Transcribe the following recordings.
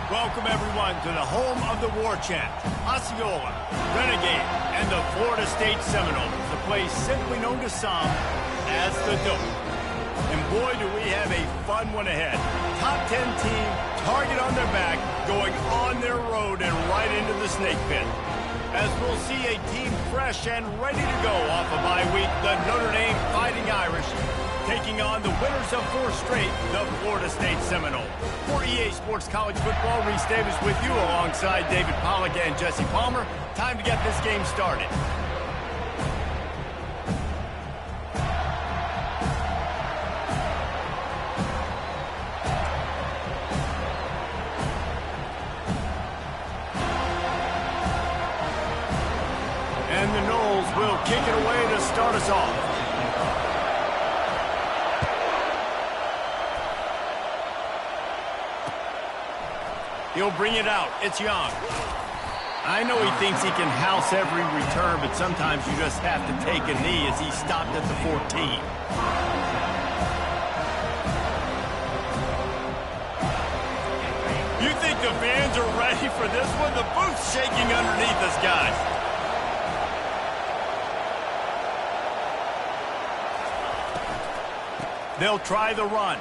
Welcome, everyone, to the home of the War Chant, Osceola, Renegade, and the Florida State Seminoles, a place simply known to some as the Dope. And boy, do we have a fun one ahead. Top 10 team, target on their back, going on their road and right into the snake pit. As we'll see a team fresh and ready to go off a bye week, the Notre Dame Fighting Irish, taking on the winners of 4 straight, the Florida State Seminoles. For EA Sports College Football, Reese Davis with you alongside David Pollack and Jesse Palmer. Time to get this game started. And the Noles will kick it away to start us off. He'll bring it out. It's Young. I know he thinks he can house every return, but sometimes you just have to take a knee as he stopped at the 14. You think the fans are ready for this one? The booth's shaking underneath us, guys. They'll try the run.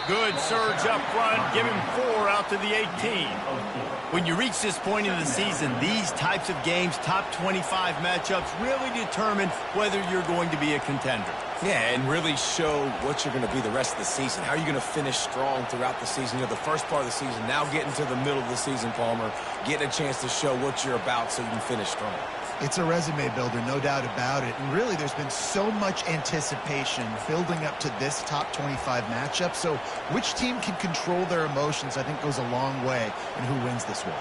Good surge up front, give him 4 out to the 18. When you reach this point in the season, these types of games, top 25 matchups, really determine whether you're going to be a contender. Yeah, and really show what you're going to be the rest of the season. How are you going to finish strong throughout the season? You know, the first part of the season, now getting to the middle of the season, Palmer, getting a chance to show what you're about so you can finish strong. It's a resume builder, no doubt about it. And really, there's been so much anticipation building up to this top 25 matchup. So which team can control their emotions, I think, goes a long way in who wins this one.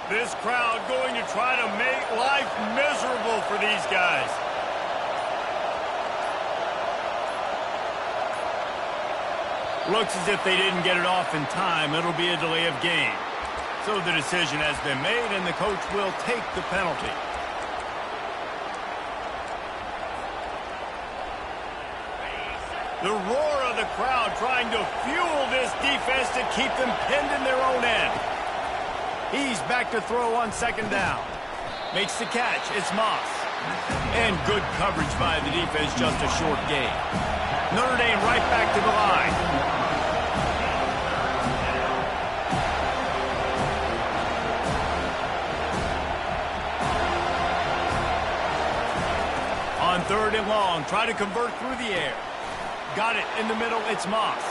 This crowd going to try to make life miserable for these guys. Looks as if they didn't get it off in time. It'll be a delay of game. So the decision has been made, and the coach will take the penalty. The roar of the crowd trying to fuel this defense to keep them pinned in their own end. He's back to throw on 2nd down. Makes the catch. It's Moss. And good coverage by the defense, just a short gain. Notre Dame right back to the line. On 3rd and long, try to convert through the air. Got it in the middle, it's Moss.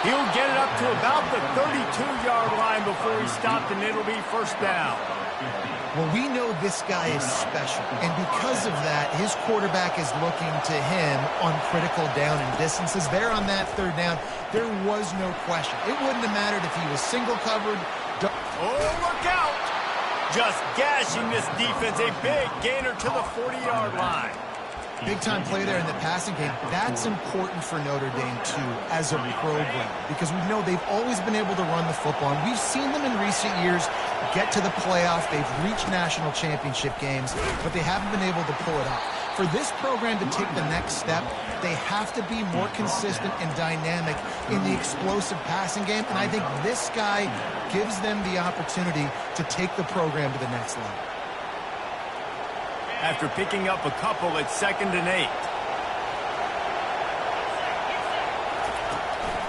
He'll get it up to about the 32-yard line before he stopped, and it'll be 1st down. Well, we know this guy is special, and because of that, his quarterback is looking to him on critical down and distances. There on that 3rd down, there was no question. It wouldn't have mattered if he was single covered. Oh, look out! Just gashing this defense, a big gainer to the 40-yard line. Big-time play there in the passing game. That's important for Notre Dame, too, as a program, because we know they've always been able to run the football, and we've seen them in recent years get to the playoff. They've reached national championship games, but they haven't been able to pull it off. For this program to take the next step, they have to be more consistent and dynamic in the explosive passing game, and I think this guy gives them the opportunity to take the program to the next level. After picking up a couple, it's 2nd and 8.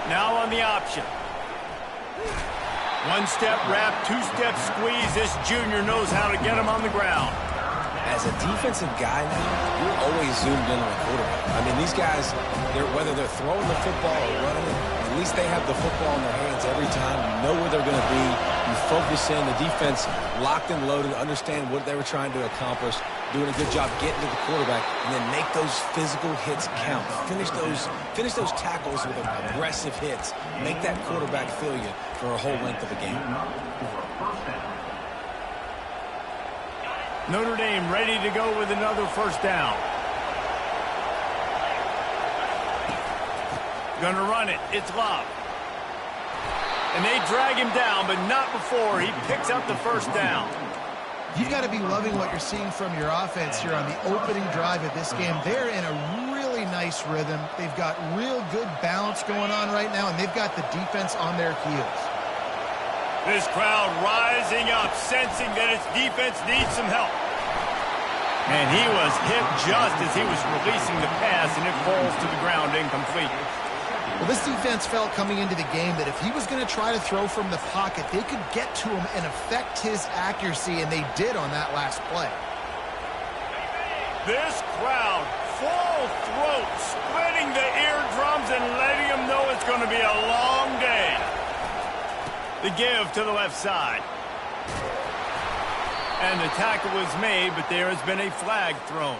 Now on the option. 1-step wrap, 2-step squeeze. This junior knows how to get him on the ground. As a defensive guy now, you're always zoomed in on the quarterback. I mean, these guys, whether they're throwing the football or running it, at least they have the football in their hands every time. You know where they're going to be. You focus in. The defense locked and loaded, understand what they were trying to accomplish, doing a good job getting to the quarterback, and then make those physical hits count. Finish those tackles with aggressive hits. Make that quarterback feel you for a whole length of a game. Notre Dame ready to go with another 1st down. Gonna run it. It's Love. And they drag him down, but not before he picks up the 1st down. You've got to be loving what you're seeing from your offense here on the opening drive of this game. They're in a really nice rhythm. They've got real good balance going on right now, and they've got the defense on their heels. This crowd rising up, sensing that its defense needs some help. And he was hit just as he was releasing the pass, and it falls to the ground incomplete. Well, this defense felt coming into the game that if he was going to try to throw from the pocket, they could get to him and affect his accuracy, and they did on that last play. This crowd, full throat, splitting the eardrums and letting them know it's going to be a long day. The give to the left side. And the tackle was made, but there has been a flag thrown.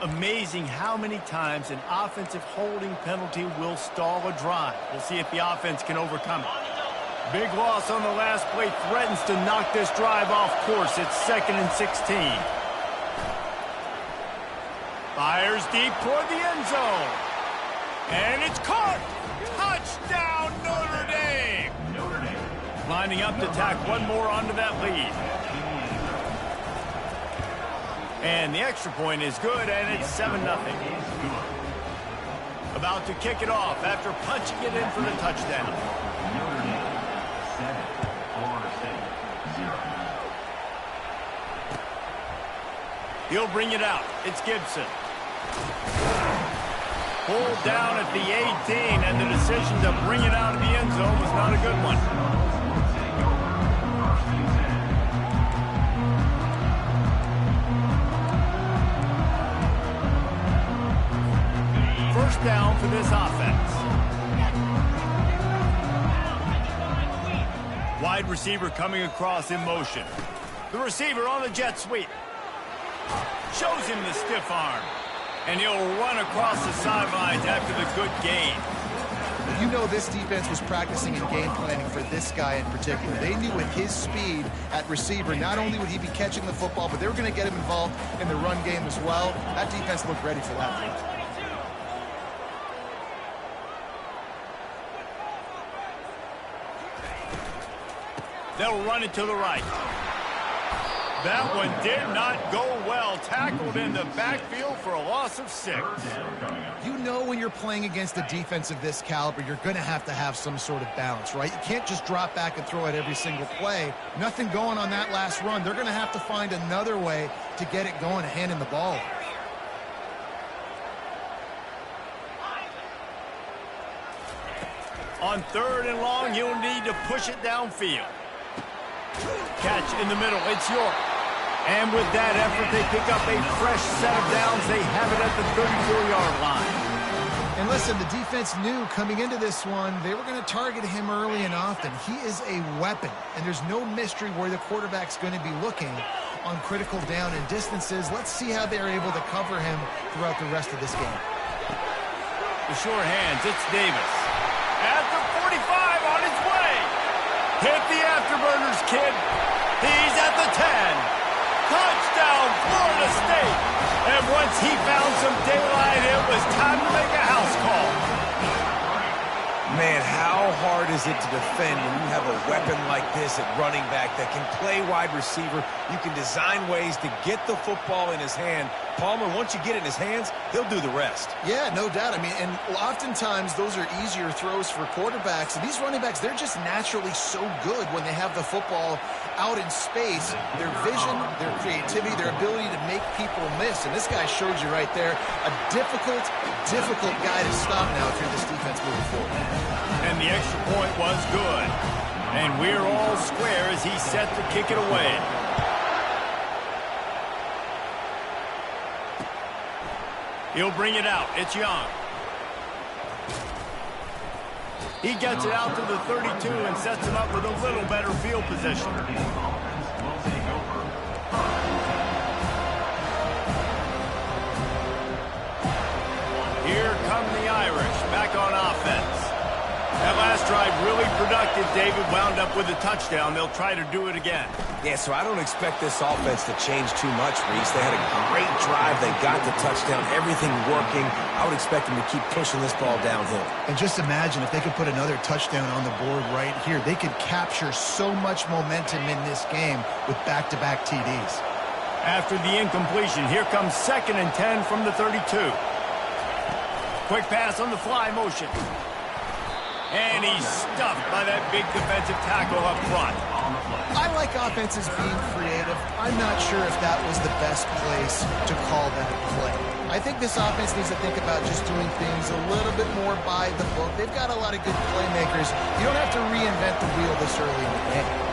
Amazing how many times an offensive holding penalty will stall a drive. We'll see if the offense can overcome it. Big loss on the last play threatens to knock this drive off course. It's 2nd and 16. Fires deep toward the end zone. And it's caught. Touchdown, Notre Dame. Lining up to tack one more onto that lead. And the extra point is good, and it's 7-0. About to kick it off after punching it in for the touchdown. He'll bring it out. It's Gibson. Pulled down at the 18, and the decision to bring it out of the end zone was not a good one. First down for this offense. Wide receiver coming across in motion. The receiver on the jet sweep. Shows him the stiff arm. And he'll run across the sidelines after the good gain. You know this defense was practicing and game planning for this guy in particular. They knew with his speed at receiver, not only would he be catching the football, but they were going to get him involved in the run game as well. That defense looked ready for that. They'll run it to the right. That one did not go well. Tackled in the backfield for a loss of 6. You know when you're playing against a defense of this caliber, you're going to have some sort of balance, right? You can't just drop back and throw it every single play. Nothing going on that last run. They're going to have to find another way to get it going, handing the ball. On 3rd and long, you'll need to push it downfield. Catch in the middle. It's York. And with that effort, they pick up a fresh set of downs. They have it at the 34-yard line. And listen, the defense knew coming into this one, they were going to target him early and often. He is a weapon, and there's no mystery where the quarterback's going to be looking on critical down and distances. Let's see how they're able to cover him throughout the rest of this game. The short hands, it's Davis. At the 45, on his way. Hit the afterburners, kid. He's at the 10. Touchdown, Florida State. And once he found some daylight, it was time to make a house call. Man, how hard is it to defend when you have a weapon like this at running back that can play wide receiver? You can design ways to get the football in his hand. Palmer, once you get it in his hands, he'll do the rest. Yeah, no doubt. I mean, and oftentimes those are easier throws for quarterbacks. And these running backs, they're just naturally so good when they have the football out in space. Their vision, their creativity, their ability to make people miss. And this guy showed you right there, a difficult guy to stop now if you're this defense moving forward. And the extra point was good. And we're all square as he's set to kick it away. He'll bring it out. It's Young. He gets it out to the 32 and sets him up with a little better field position. Here come the Irish back on offense. That last drive really productive. David wound up with a touchdown. They'll try to do it again. Yeah, so I don't expect this offense to change too much, Reese. They had a great drive. They got the touchdown. Everything working. I would expect them to keep pushing this ball downhill. And just imagine if they could put another touchdown on the board right here. They could capture so much momentum in this game with back-to-back TDs. After the incompletion, here comes 2nd and 10 from the 32. Quick pass on the fly motion. And he's stuffed by that big defensive tackle up front. I like offenses being creative. I'm not sure if that was the best place to call that play. I think this offense needs to think about just doing things a little bit more by the book. They've got a lot of good playmakers. You don't have to reinvent the wheel this early in the game.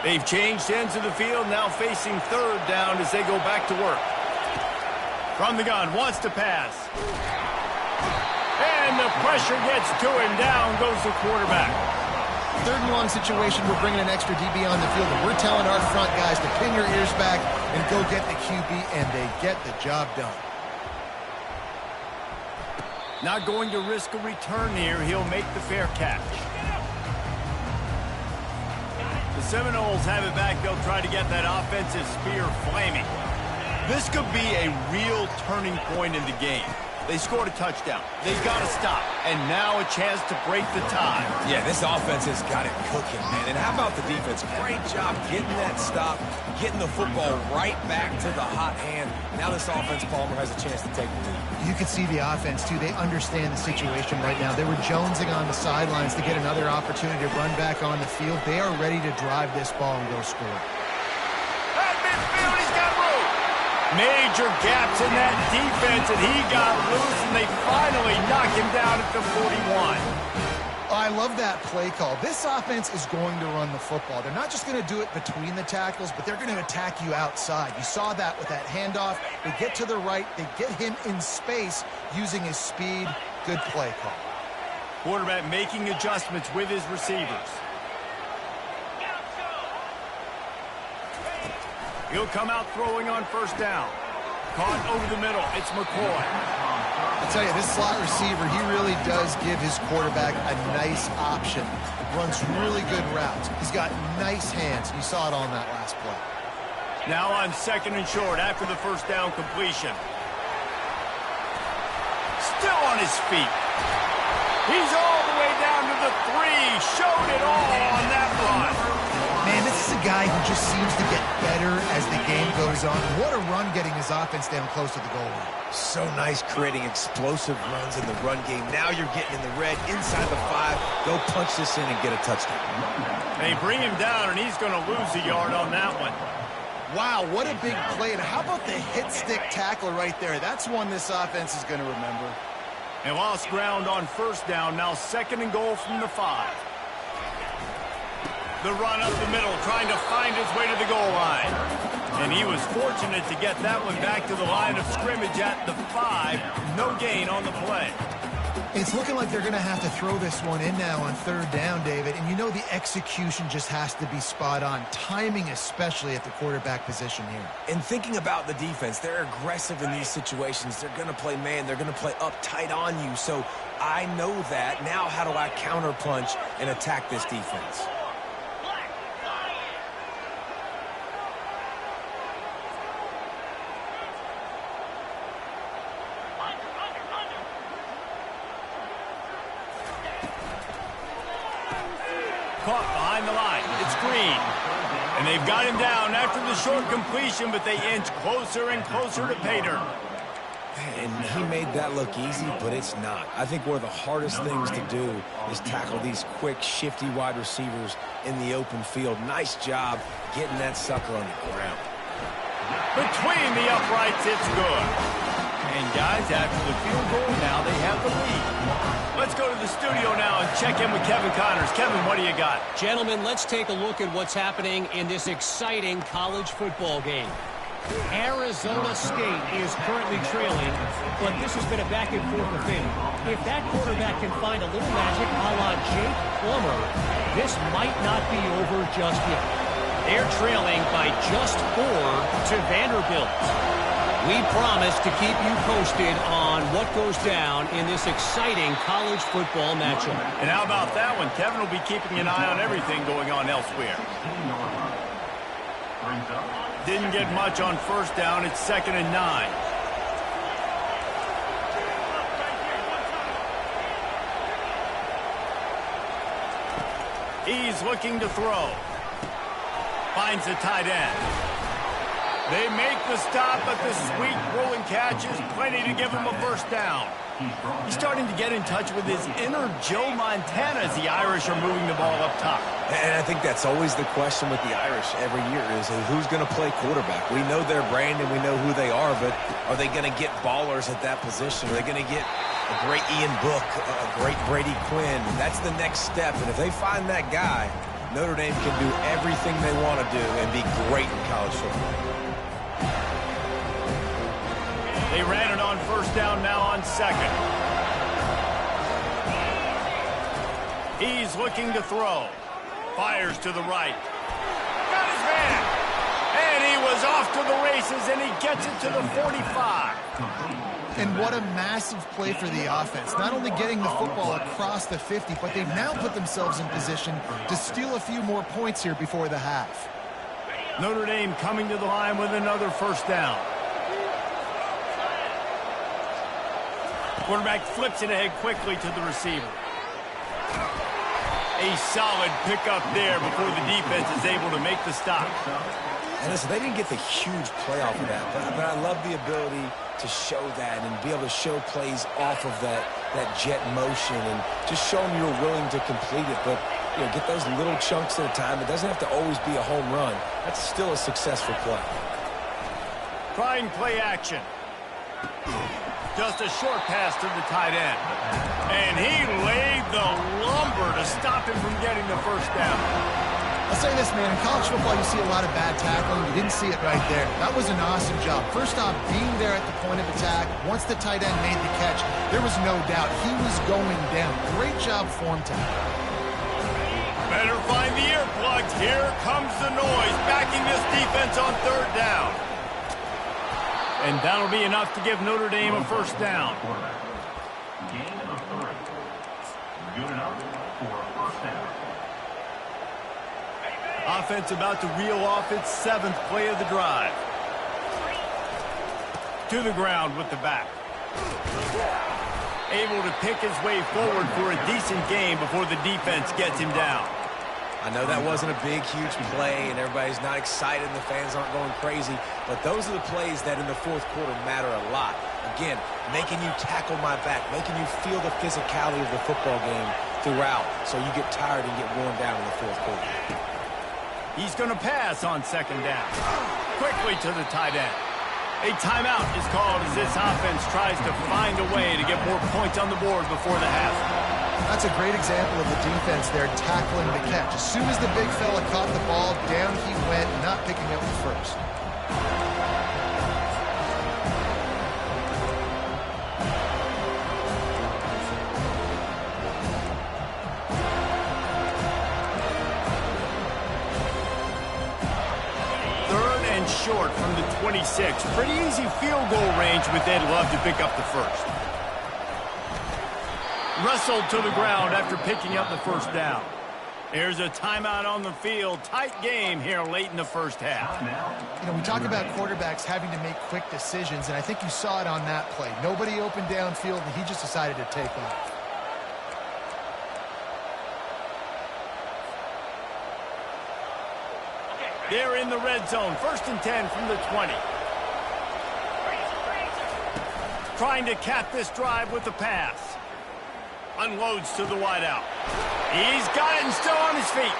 They've changed ends of the field, now facing third down as they go back to work. From the gun, wants to pass. And the pressure gets to him. Down goes the quarterback. Third and long situation, we're bringing an extra DB on the field, and we're telling our front guys to pin your ears back and go get the QB, and they get the job done. Not going to risk a return here. He'll make the fair catch. The Seminoles have it back. They'll try to get that offensive spear flaming. This could be a real turning point in the game. They scored a touchdown. They've got to stop. And now a chance to break the tie. Yeah, this offense has got it cooking, man. And how about the defense? Great job getting that stop, getting the football right back to the hot hand. Now this offense, Palmer, has a chance to take the lead. You can see the offense, too. They understand the situation right now. They were jonesing on the sidelines to get another opportunity to run back on the field. They are ready to drive this ball and go score. At midfield, he's got room. Major gaps in that defense, and he got loose, and they finally knock him down at the 41. I love that play call. This offense is going to run the football. They're not just going to do it between the tackles, but they're going to attack you outside. You saw that with that handoff. They get to the right. They get him in space using his speed. Good play call. Quarterback making adjustments with his receivers. He'll come out throwing on first down. Caught over the middle. It's McCoy. I tell you, this slot receiver, he really does give his quarterback a nice option. Runs really good routes. He's got nice hands. You saw it on that last play. Now on second and short after the first down completion. Still on his feet. He's all the way down to the 3. Showed it all on that run. Man, this is a guy who just seems to get better as the game goes on. What a run getting his offense down close to the goal line. So nice creating explosive runs in the run game. Now you're getting in the red, inside the 5. Go punch this in and get a touchdown. They bring him down, and he's going to lose a yard on that one. Wow, what a big play. And how about the hit stick tackle right there? That's one this offense is going to remember. They lost ground on first down. Now second and goal from the 5. The run up the middle, trying to find his way to the goal line. And he was fortunate to get that one back to the line of scrimmage at the 5. No gain on the play. It's looking like they're going to have to throw this one in now on third down, David. And you know the execution just has to be spot on. Timing especially at the quarterback position here. And thinking about the defense, they're aggressive in these situations. They're going to play man. They're going to play up tight on you. So I know that. Now how do I counterpunch and attack this defense? Caught behind the line. It's Green. And they've got him down after the short completion, but they inch closer and closer to pay dirt. And he made that look easy, but it's not. I think one of the hardest things to do is tackle these quick, shifty wide receivers in the open field. Nice job getting that sucker on the ground. Between the uprights, it's good. And guys, after the field goal, now they have the lead. Let's go to the studio now and check in with Kevin Connors. Kevin, what do you got? Gentlemen, let's take a look at what's happening in this exciting college football game. Arizona State is currently trailing, but this has been a back-and-forth affair. If that quarterback can find a little magic a la Jake Plummer, this might not be over just yet. They're trailing by just 4 to Vanderbilt. We promise to keep you posted on what goes down in this exciting college football matchup. And how about that one? Kevin will be keeping an eye on everything going on elsewhere. Didn't get much on first down. It's 2nd and 9. He's looking to throw. Finds the tight end. They make the stop, but the sweet rolling catch is plenty to give him a first down. He's starting to get in touch with his inner Joe Montana as the Irish are moving the ball up top. And I think that's always the question with the Irish every year is who's going to play quarterback. We know their brand and we know who they are, but are they going to get ballers at that position? Are they going to get a great Ian Book, a great Brady Quinn? That's the next step, and if they find that guy, Notre Dame can do everything they want to do and be great in college football. They ran it on first down, now on 2nd. He's looking to throw. Fires to the right. Got his man. And he was off to the races, and he gets it to the 45. And what a massive play for the offense. Not only getting the football across the 50, but they've now put themselves in position to steal a few more points here before the half. Notre Dame coming to the line with another first down. Quarterback flips it ahead quickly to the receiver. A solid pickup there before the defense is able to make the stop. And listen, they didn't get the huge play off of that, but I love the ability to show that and be able to show plays off of that jet motion and just show them you're willing to complete it. But, you know, get those little chunks at a time. It doesn't have to always be a home run. That's still a successful play. Trying play action. Just a short pass to the tight end. And he laid the lumber to stop him from getting the first down. I'll say this, man. In college football, you see a lot of bad tackling. You didn't see it right there. That was an awesome job. First off, being there at the point of attack. Once the tight end made the catch, there was no doubt he was going down. Great job form tackle. Better find the earplugs. Here comes the noise, backing this defense on third down. And that'll be enough to give Notre Dame a first down. Gain of 3. Good enough for a first down. Offense about to reel off its 7th play of the drive. To the ground with the back. Able to pick his way forward for a decent game before the defense gets him down. I know that wasn't a big, huge play, and everybody's not excited, and the fans aren't going crazy, but those are the plays that in the fourth quarter matter a lot. Again, making you tackle my back, making you feel the physicality of the football game throughout, so you get tired and get worn down in the fourth quarter. He's going to pass on 2nd down. Quickly to the tight end. A timeout is called as this offense tries to find a way to get more points on the board before the half. That's a great example of the defense there tackling the catch. As soon as the big fella caught the ball, down he went, not picking up the first. Third and short from the 26. Pretty easy field goal range with Ed Love to pick up the first. Wrestled to the ground after picking up the first down. Here's a timeout on the field. Tight game here late in the first half. You know, we talk about quarterbacks having to make quick decisions, and I think you saw it on that play. Nobody opened downfield, and he just decided to take off. They're in the red zone. 1st and 10 from the 20. Trying to cap this drive with the pass. Unloads to the wideout. He's got it and still on his feet.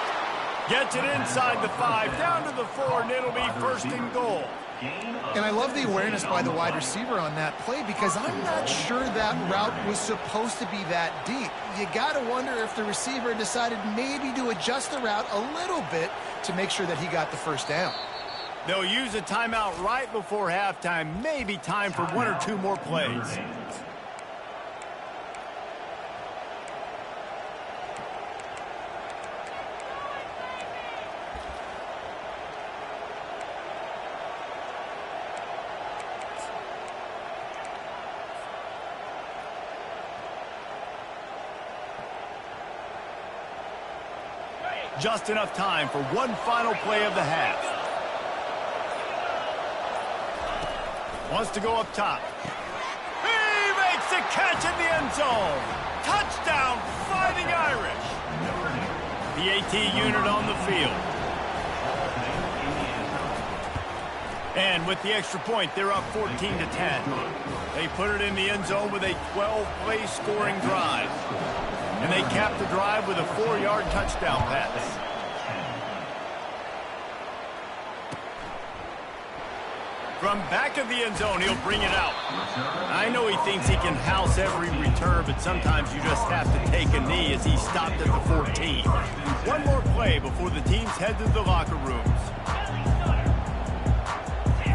Gets it inside the 5, down to the 4, and it'll be 1st and goal. And I love the awareness by the wide receiver on that play because I'm not sure that route was supposed to be that deep. You got to wonder if the receiver decided maybe to adjust the route a little bit to make sure that he got the first down. They'll use a timeout right before halftime. Maybe time for 1 or 2 more plays. Just enough time for one final play of the half. Wants to go up top. He makes the catch in the end zone. Touchdown, Fighting Irish. The AT unit on the field. And with the extra point, they're up 14-10. They put it in the end zone with a 12-play scoring drive. And they cap the drive with a 4-yard touchdown pass. From back of the end zone, he'll bring it out. I know he thinks he can house every return, but sometimes you just have to take a knee as he stopped at the 14. One more play before the teams head to the locker rooms.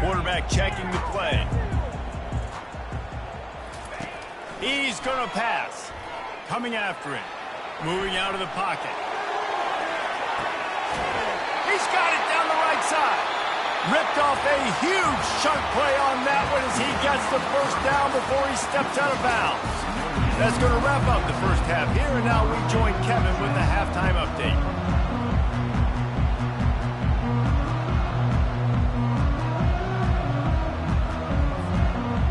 Quarterback checking the play. He's going to pass. Coming after it. Moving out of the pocket. He's got it down the right side. Ripped off a huge chunk play on that one as he gets the first down before he steps out of bounds. That's going to wrap up the first half here, and now we join Kevin with the halftime update.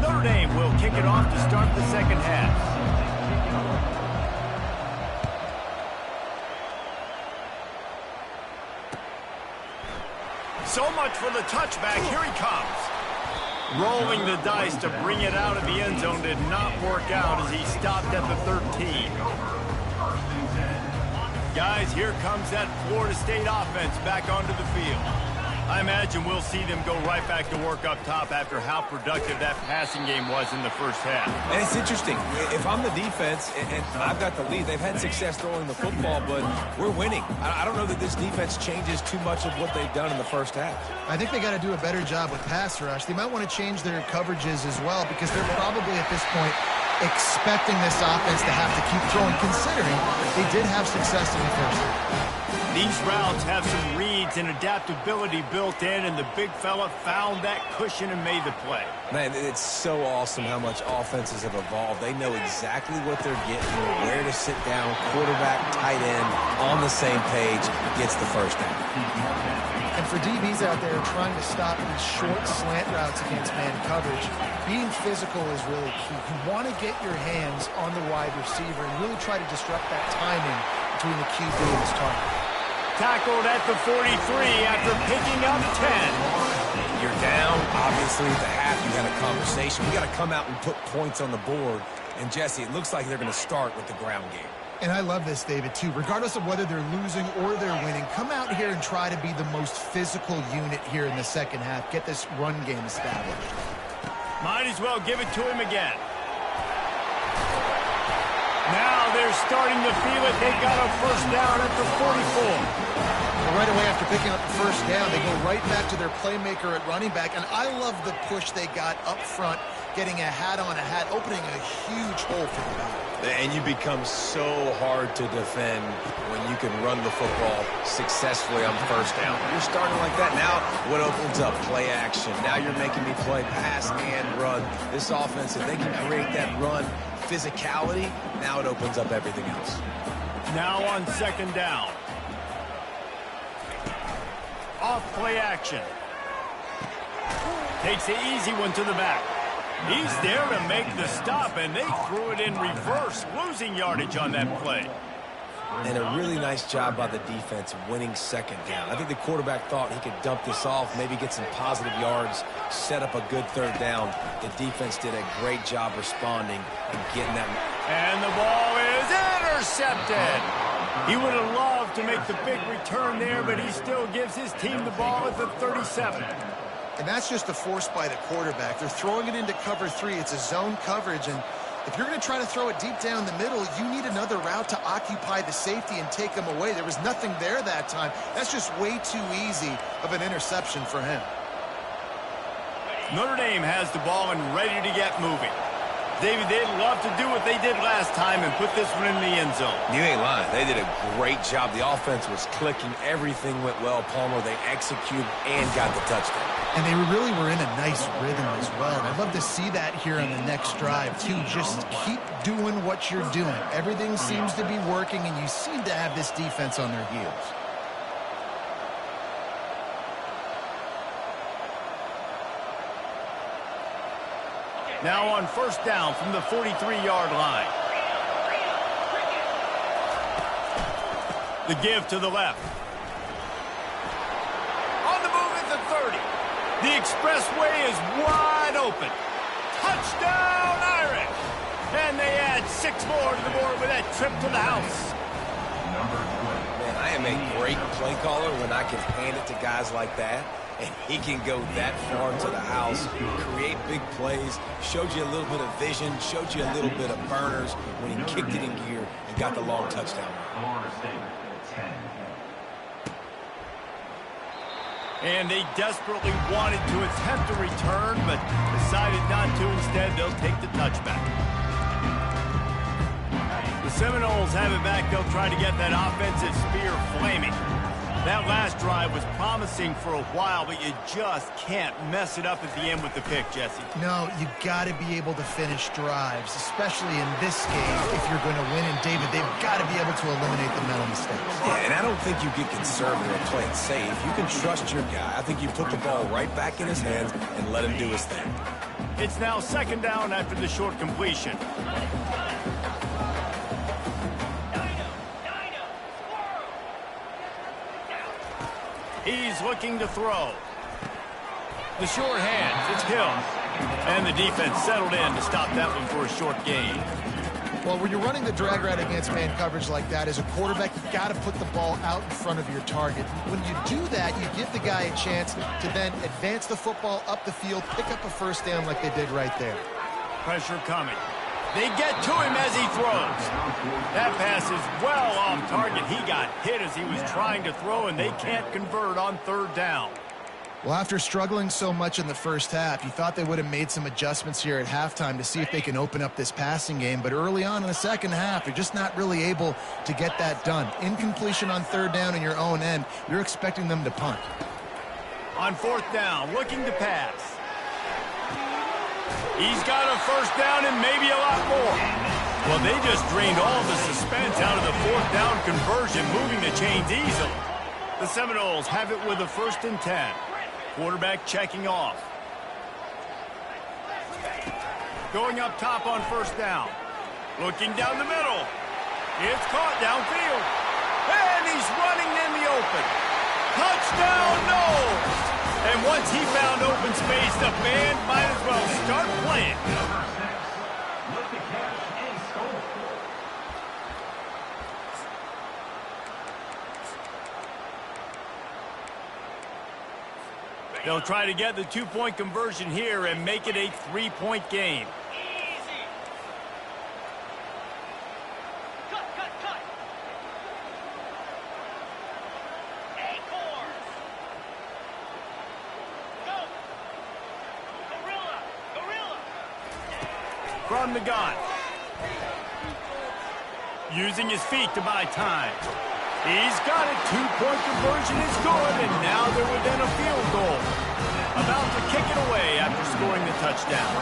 Notre Dame will kick it off to start the second half. So much for the touchback. Here he comes. Rolling the dice to bring it out of the end zone did not work out as he stopped at the 13. Guys, here comes that Florida State offense back onto the field. I imagine we'll see them go right back to work up top after how productive that passing game was in the first half. And it's interesting. If I'm the defense and I've got the lead, they've had success throwing the football, but we're winning. I don't know that this defense changes too much of what they've done in the first half. I think they got to do a better job with pass rush. They might want to change their coverages as well because they're probably at this point expecting this offense to have to keep throwing, considering they did have success in the first half. These routes have some reads and adaptability built in, and the big fella found that cushion and made the play. Man, it's so awesome how much offenses have evolved. They know exactly what they're getting, where to sit down, quarterback, tight end, on the same page, gets the first down. And for DBs out there trying to stop these short slant routes against man coverage, being physical is really key. You want to get your hands on the wide receiver and really try to disrupt that timing between the QB and his target. Tackled at the 43 after picking up 10. You're down. Obviously, at the half, you had a conversation. We got to come out and put points on the board. And, Jesse, it looks like they're going to start with the ground game. And I love this, David, too. Regardless of whether they're losing or they're winning, come out here and try to be the most physical unit here in the second half. Get this run game established. Might as well give it to him again. Now they're starting to feel it. They got a first down at the 44. Well, right away after picking up the first down, they go right back to their playmaker at running back. And I love the push they got up front, getting a hat on a hat, opening a huge hole for the back. And you become so hard to defend when you can run the football successfully on first down. You're starting like that. Now what opens up? Play action. Now you're making me play pass and run. This offense, if they can create that run physicality, now it opens up everything else. Now on second down. Off play action. Takes the easy one to the back. He's there to make the stop, and they threw it in reverse, losing yardage on that play. And a really nice job by the defense winning second down. I think the quarterback thought he could dump this off, maybe get some positive yards, set up a good third down. The defense did a great job responding and getting that. And the ball is intercepted. He would have loved to make the big return there, but he still gives his team the ball at the 37. And that's just a force by the quarterback. They're throwing it into cover three. It's a zone coverage, and if you're going to try to throw it deep down the middle, you need another route to occupy the safety and take him away. There was nothing there that time. That's just way too easy of an interception for him. Notre Dame has the ball and ready to get moving. David, they'd love to do what they did last time and put this one in the end zone. You ain't lying. They did a great job. The offense was clicking. Everything went well. Palmer, they executed and got the touchdown. And they really were in a nice rhythm as well. And I'd love to see that here on the next drive, too. Just keep doing what you're doing. Everything seems to be working, and you seem to have this defense on their heels. Now on first down from the 43-yard line. The give to the left. On the move at the 30. The expressway is wide open. Touchdown, Irish! And they add 6 more to the board with that trip to the house. Man, I am a great play caller when I can hand it to guys like that. And he can go that far to the house, create big plays, showed you a little bit of vision, showed you a little bit of burners when he kicked it in gear and got the long touchdown. Florida State, 10. And they desperately wanted to attempt a return, but decided not to. Instead, they'll take the touchback. The Seminoles have it back. They'll try to get that offensive spear flaming. That last drive was promising for a while, but you just can't mess it up at the end with the pick, Jesse. No, you got to be able to finish drives, especially in this game. If you're going to win, and David, they've got to be able to eliminate the mental mistakes. Yeah, and I don't think you get conservative or play it safe. You can trust your guy. I think you put the ball right back in his hands and let him do his thing. It's now second down after the short completion. He's looking to throw. The short hands, it's Hill. And the defense settled in to stop that one for a short gain. Well, when you're running the drag route against man coverage like that, as a quarterback, you've got to put the ball out in front of your target. When you do that, you give the guy a chance to then advance the football up the field, pick up a first down like they did right there. Pressure coming. They get to him as he throws. That pass is well off target. He got hit as he was trying to throw, and they can't convert on third down. Well, after struggling so much in the first half, you thought they would have made some adjustments here at halftime to see if they can open up this passing game. But early on in the second half, they're just not really able to get that done. Incompletion on third down in your own end, you're expecting them to punt. On fourth down, looking to pass. He's got a first down and maybe a lot more. Well, they just drained all the suspense out of the fourth down conversion, moving the chains easily. The Seminoles have it with a 1st and 10. Quarterback checking off. Going up top on first down. Looking down the middle. It's caught downfield. And he's running in the open. Touchdown, no! And once he found open space, the band might as well start playing. With the catch and score. They'll try to get the 2-point conversion here and make it a 3-point game. From the gun. Using his feet to buy time. He's got it. 2-point conversion is good, and now they're within a field goal. About to kick it away after scoring the touchdown.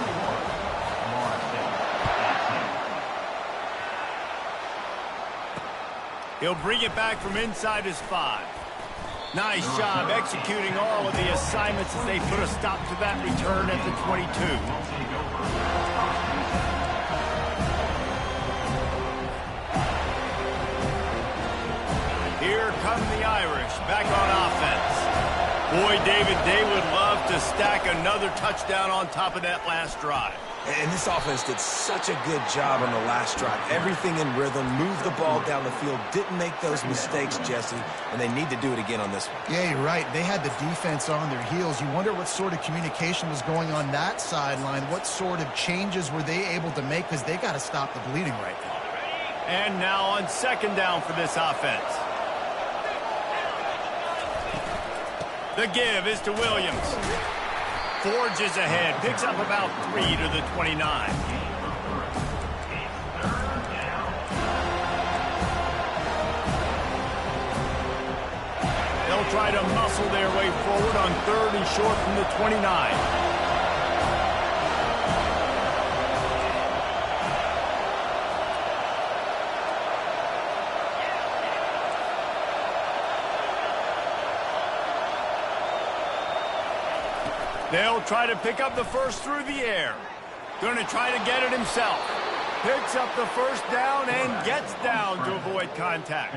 He'll bring it back from inside his 5. Nice job executing all of the assignments as they put a stop to that return at the 22. Here come the Irish back on offense. Boy, David, they would love to stack another touchdown on top of that last drive. And this offense did such a good job on the last drive. Everything in rhythm, moved the ball down the field, didn't make those mistakes, Jesse, and they need to do it again on this one. Yeah, you're right. They had the defense on their heels. You wonder what sort of communication was going on that sideline. What sort of changes were they able to make, because they got to stop the bleeding right now. And now on second down for this offense. The give is to Williams. Forges ahead, picks up about 3 to the 29. They'll try to muscle their way forward on 3rd and short from the 29. They'll try to pick up the first through the air. Going to try to get it himself. Picks up the first down and gets down to avoid contact.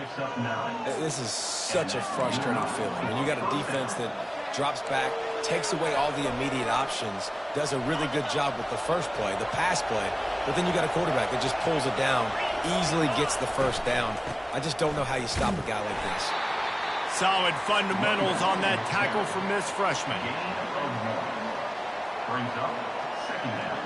This is such a frustrating feeling. When you got a defense that drops back, takes away all the immediate options, does a really good job with the first play, the pass play, but then you got a quarterback that just pulls it down, easily gets the first down. I just don't know how you stop a guy like this. Solid fundamentals on that tackle from this freshman. Brings up second down.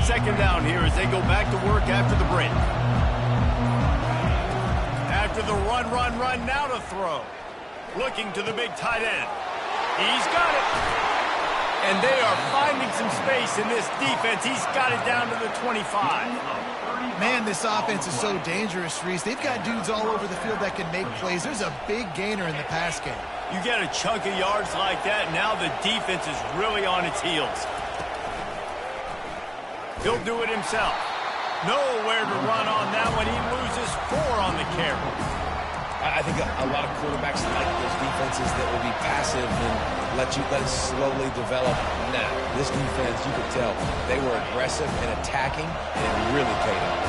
Second down here as they go back to work after the break. After the run, now to throw. Looking to the big tight end. He's got it. And they are finding some space in this defense. He's got it down to the 25. Man, this offense is so dangerous, Reese. They've got dudes all over the field that can make plays. There's a big gainer in the pass game. You get a chunk of yards like that, now the defense is really on its heels. He'll do it himself. Nowhere to run on that one. He loses 4 on the carry. I think a lot of quarterbacks like those defenses that will be passive and let it slowly develop. Nah, this defense, you could tell, they were aggressive and attacking, and it really paid off.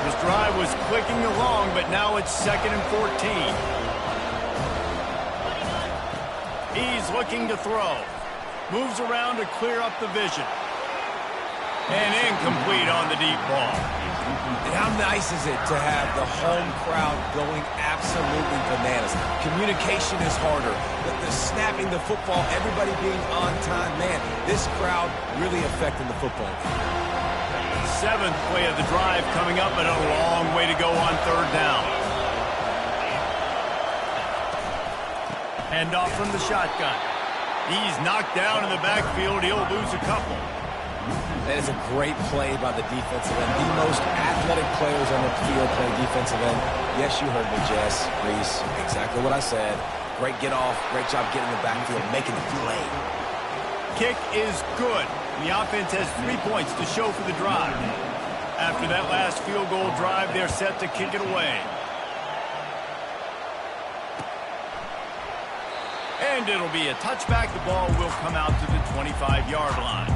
This drive was clicking along, but now it's 2nd and 14. He's looking to throw. Moves around to clear up the vision. And incomplete on the deep ball. And how nice is it to have the home crowd going absolutely bananas? Communication is harder. The snapping the football, everybody being on time. Man, this crowd really affecting the football. 7th play of the drive coming up, but a long way to go on 3rd down. Hand off from the shotgun. He's knocked down in the backfield. He'll lose a couple. That is a great play by the defensive end. The most athletic players on the field playing defensive end. Yes, you heard me, Jess, Reese. Exactly what I said. Great get off. Great job getting in the backfield, making the play. Kick is good. The offense has 3 points to show for the drive. After that last field goal drive, they're set to kick it away. And it'll be a touchback. The ball will come out to the 25-yard line.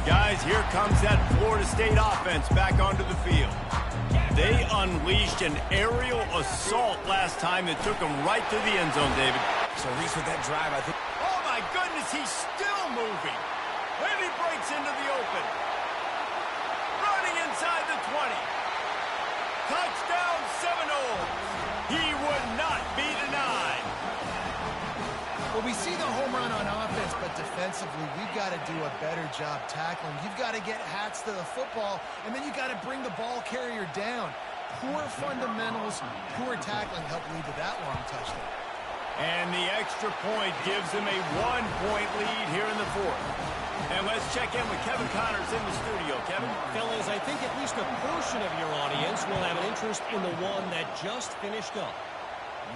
Guys, here comes that Florida State offense back onto the field. They unleashed an aerial assault last time that took them right to the end zone, David. So, Reese, with that drive, I think... Oh, my goodness, he's still moving. And he breaks into the open. Running inside the 20. Touchdown, Seminoles. He would not be denied. Well, we see the home run on offense, but defensively, we've got to do a better job tackling. You've got to get hats to the football, and then you've got to bring the ball carrier down. Poor fundamentals, poor tackling helped lead to that long touchdown. And the extra point gives them a 1-point lead here in the 4th. And let's check in with Kevin Connors in the studio. Kevin? Fellas, I think at least a portion of your audience will have an interest in the one that just finished up.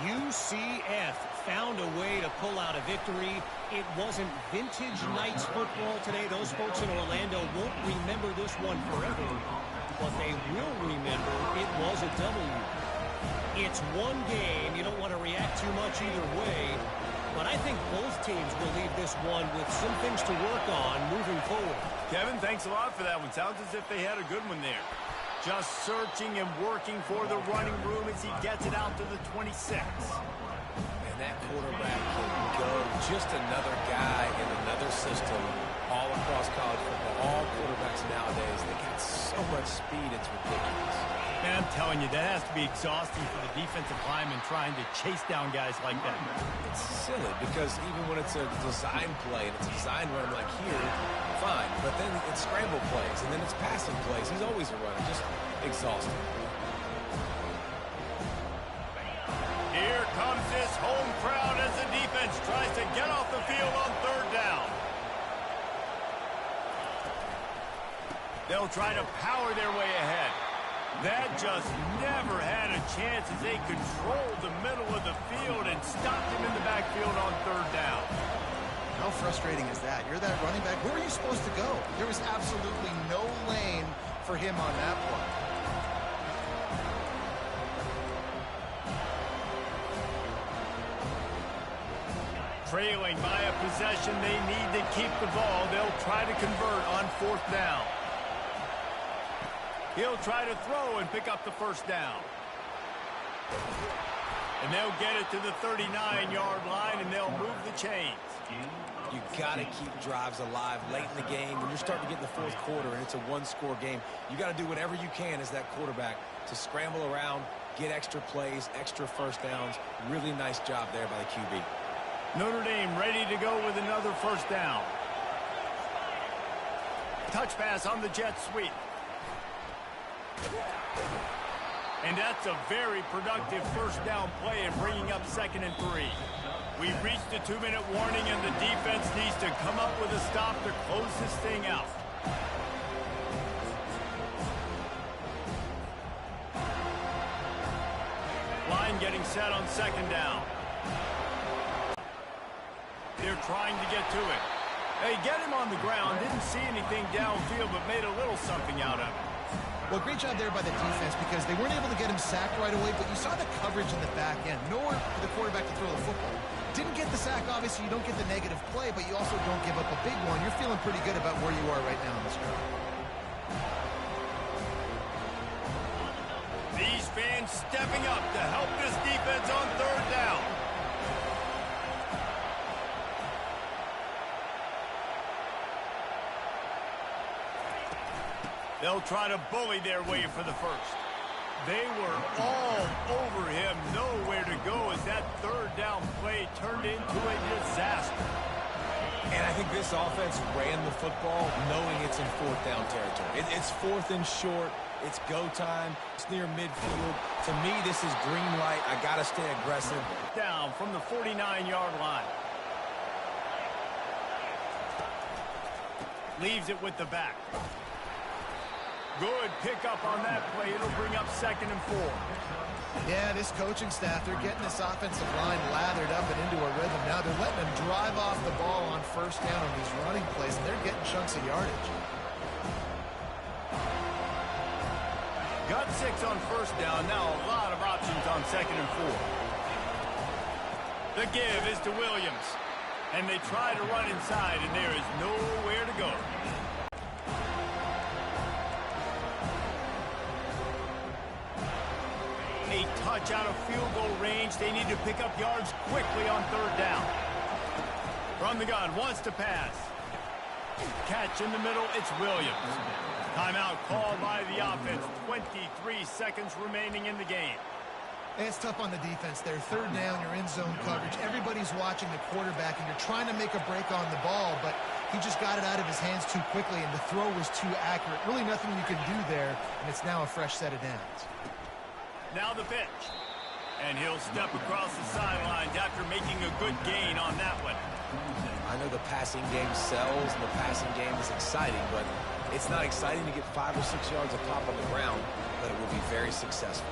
UCF found a way to pull out a victory. It wasn't vintage Knights football today. Those folks in Orlando won't remember this one forever, but they will remember it was a W. It's one game. You don't want to react too much either way, but I think both teams will leave this one with some things to work on moving forward. Kevin, thanks a lot for that one. Sounds as if they had a good one there. Just searching and working for the running room as he gets it out to the 26. And that quarterback can go. Just another guy in another system all across college football. All quarterbacks nowadays, they got so much speed, it's ridiculous. Man, I'm telling you, that has to be exhausting for the defensive lineman trying to chase down guys like that. It's silly because even when it's a design play and it's a design run like here, fine. But then it's scramble plays and then it's passing plays. He's always a runner. Just exhausting. Here comes this home crowd as the defense tries to get off the field on 3rd down. They'll try to power their way ahead. That just never had a chance as they controlled the middle of the field and stopped him in the backfield on third down. How frustrating is that? You're that running back. Where were you supposed to go? There was absolutely no lane for him on that play. Trailing by a possession, they need to keep the ball. They'll try to convert on fourth down. He'll try to throw and pick up the first down. And they'll get it to the 39-yard line, and they'll move the chains. You got to keep drives alive late in the game. When you're starting to get in the fourth quarter and it's a one-score game, you got to do whatever you can as that quarterback to scramble around, get extra plays, extra first downs. Really nice job there by the QB. Notre Dame ready to go with another first down. Touch pass on the jet sweep. And that's a very productive first down play and bringing up 2nd and 3. We've reached the 2-minute warning, and the defense needs to come up with a stop to close this thing out. Line getting set on 2nd down. They're trying to get to it. They get him on the ground, didn't see anything downfield, but made a little something out of it. Well, great job there by the defense because they weren't able to get him sacked right away, but you saw the coverage in the back end. Nowhere for the quarterback to throw the football. Didn't get the sack, obviously. You don't get the negative play, but you also don't give up a big one. You're feeling pretty good about where you are right now in this drive. These fans stepping up to help this defense on third down. They'll try to bully their way for the first. They were all over him, nowhere to go as that third down play turned into a disaster. And I think this offense ran the football knowing it's in fourth down territory. It's 4th and short. It's go time. It's near midfield. To me, this is green light. I got to stay aggressive. Down from the 49-yard line. Leaves it with the back. Good pickup on that play. It'll bring up 2nd and 4. Yeah, this coaching staff, they're getting this offensive line lathered up and into a rhythm now. They're letting them drive off the ball on first down on these running plays, and they're getting chunks of yardage. Got 6 on first down. Now a lot of options on 2nd and 4. The give is to Williams. And they try to run inside, and there is nowhere to go. A touch out of field goal range. They need to pick up yards quickly on third down. From the gun, wants to pass. Catch in the middle, it's Williams. Timeout called by the offense. 23 seconds remaining in the game. It's tough on the defense there. Third down, you're in zone coverage. Everybody's watching the quarterback, and you're trying to make a break on the ball, but he just got it out of his hands too quickly, and the throw was too accurate. Really nothing you can do there, and it's now a fresh set of downs. Now the pitch. And he'll step across the sidelines after making a good gain on that one. I know the passing game sells and the passing game is exciting, but it's not exciting to get 5 or 6 yards a pop on the ground, but it will be very successful.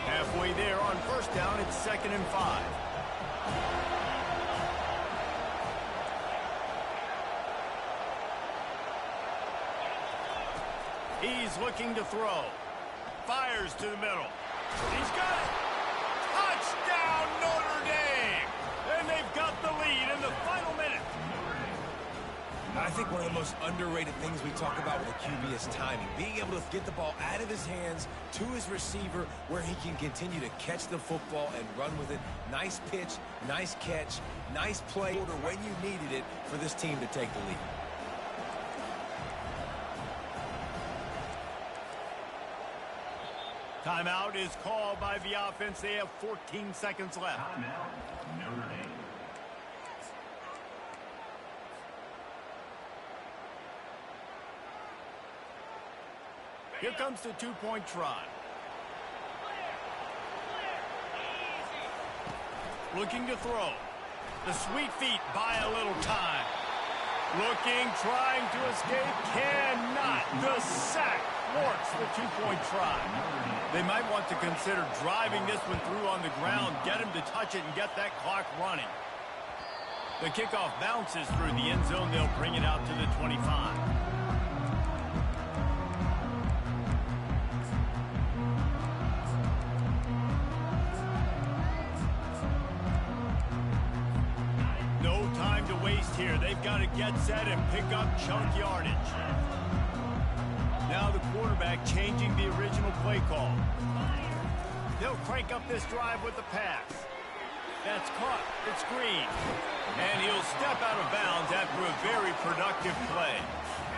Halfway there on first down, it's 2nd and 5. He's looking to throw. Fires to the middle. He's got it. Touchdown, Notre Dame. And they've got the lead in the final minute. I think one of the most underrated things we talk about with a QB is timing. Being able to get the ball out of his hands to his receiver where he can continue to catch the football and run with it. Nice pitch, nice catch, nice play when you needed it for this team to take the lead. Timeout is called by the offense. They have 14 seconds left. Timeout, Notre Dame. Here comes the two-point try. Looking to throw. The sweet feet buy a little time. Looking, trying to escape, cannot. The sack thwarts the two-point try. They might want to consider driving this one through on the ground, get him to touch it and get that clock running. The kickoff bounces through the end zone. They'll bring it out to the 25. No time to waste here. They've got to get set and pick up chunk yardage. Now the quarterback changing the original play call. They'll crank up this drive with the pass. That's caught. It's Green. And he'll step out of bounds after a very productive play.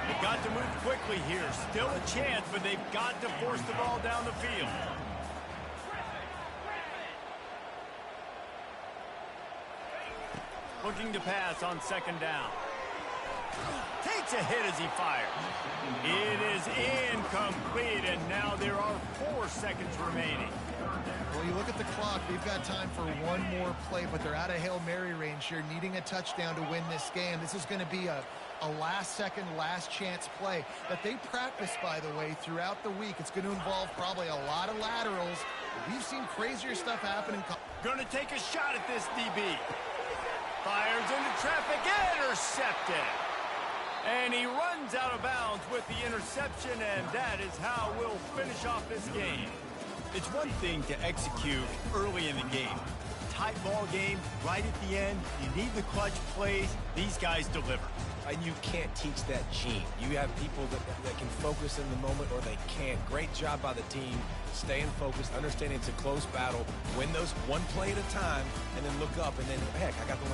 They've got to move quickly here. Still a chance, but they've got to force the ball down the field. Looking to pass on second down. Takes a hit as he fires. It is incomplete, and now there are 4 seconds remaining. Well, you look at the clock, they've got time for one more play, but they're out of Hail Mary range here, needing a touchdown to win this game. This is going to be a last-second, last-chance play that they practice, by the way, throughout the week. It's going to involve probably a lot of laterals. We've seen crazier stuff happen in college. Going to take a shot at this DB. Fires into traffic, intercepted. And he runs out of bounds with the interception, and that is how we'll finish off this game. It's one thing to execute early in the game. Tight ball game, right at the end, you need the clutch plays. These guys deliver. And you can't teach that gene. You have people that can focus in the moment or they can't. Great job by the team, staying focused, understanding it's a close battle, win those one play at a time, and then look up, and then, heck, I got the win.